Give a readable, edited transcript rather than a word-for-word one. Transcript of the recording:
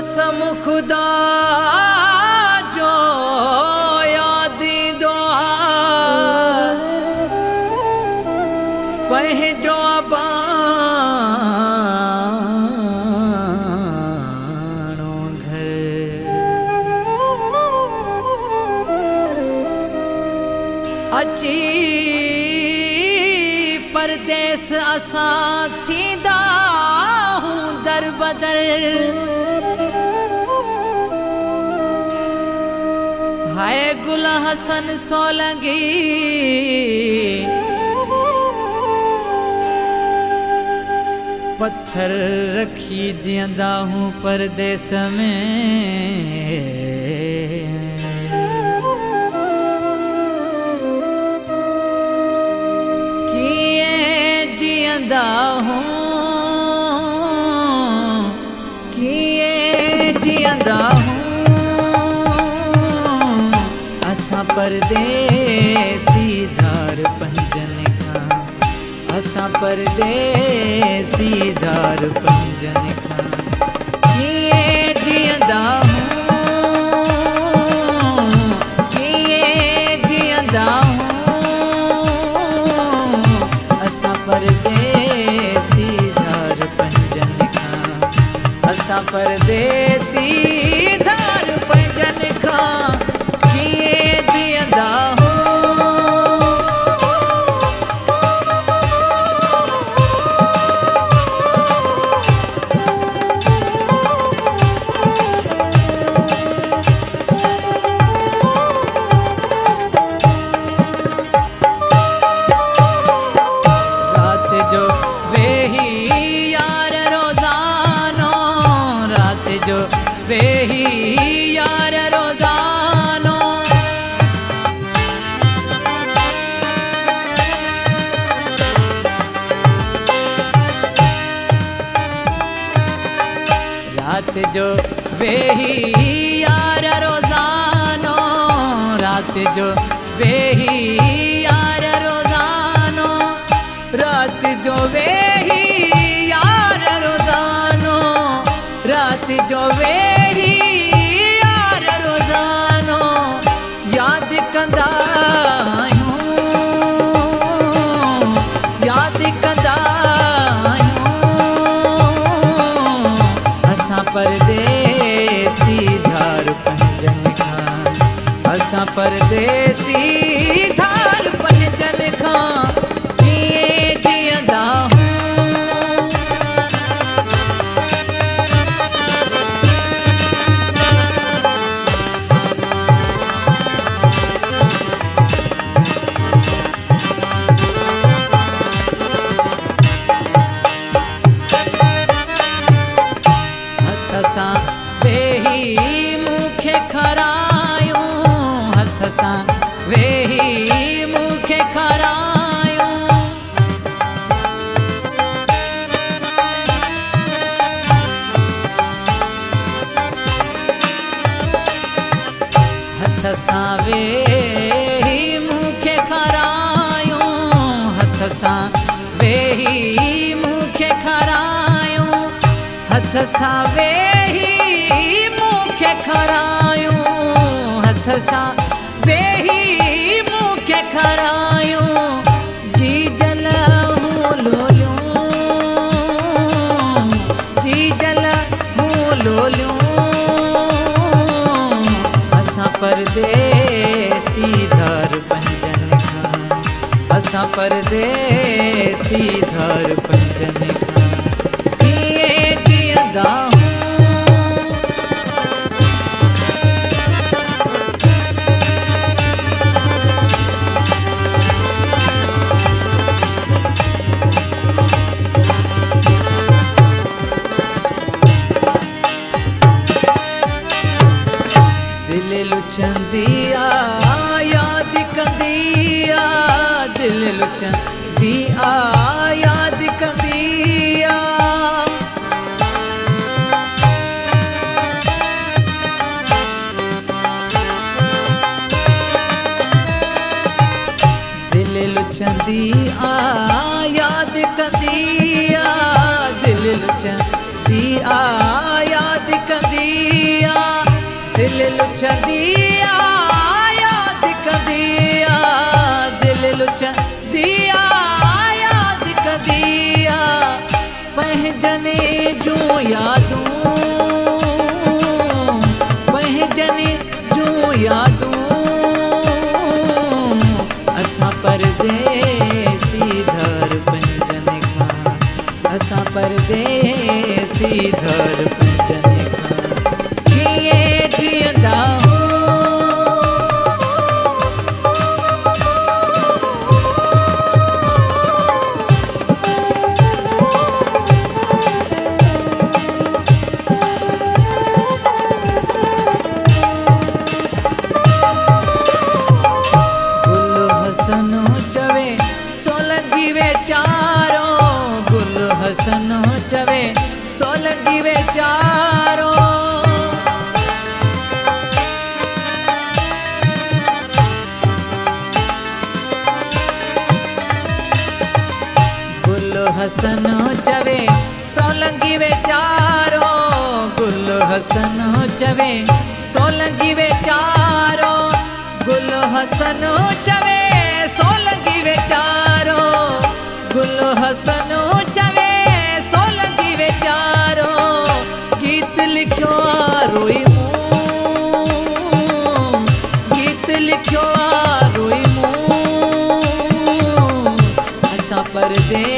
कसम खुदा जो यादी दुआ पह जो अबानो घर अची परदेस असां थींदा हूं दर बदर हाय गुल हसन सोलंगी पत्थर रखी जिंदा हूँ परदेस में किए जिंदा हूँ किए जिंदा हूँ असा परदेसी धार पंजन खां असा परदेसी धार पंजन खां किए जिंदा हूँ किए जिंदा हूँ असा परदेसी धार पंजन खां असा परदेसी धार पंजन खां किए जिंदा हूँ वेही यार रोजानो रात जो वेही यार रोजानो रात जो वेही यार रोजानो रात जो वेही यार रोजानो रात जो वेही यार रोजानो याद कंदा आहियूं याद कंदा आहियूं असां परदेसी धार पंजन खां असां परदेसी धार पंजन खां किए जिंदा वेही मुखे खरायूं हथ सां वेही मुखे खरायूं हथ सां वेही मुखे खरायूं हथ सां वेही मुखे खरायूं हथ सां वेही मुखे खरायूं हथ सां वेही मुखे खरायूं जी जल हूं लोलियूं जी जल हूं लोलियूं असां परदेसी धार पंजन खां असां परदेसी धार पंजन खां किए जिंदा लुचंदिया याद कंदिया दिल लुचंदिया याद कंदिया दिल लुचंदिया याद कंदिया दिल लुचंदिया याद कंदिया दिया याद कदिया दिल लुचा दिया याद कदिया पहजने जो यादूं पहजने जो यादूं असा परदेसी धर पहजने खां असा परदेसी धर पहजने खां किए जियंदा हसनो चवे सोलंगी बेचारो गुल हसनो चवे सोलंगी बेचारो गुल हसनो चवे सोलंगी बेचारो गुल हसनो चवे सोलंगी बेचारो गुल हसनो चवे सोलंगी बेचारो गीत लिखियो रोई मूं गीत लिखियो रोई मूं असा परदेसी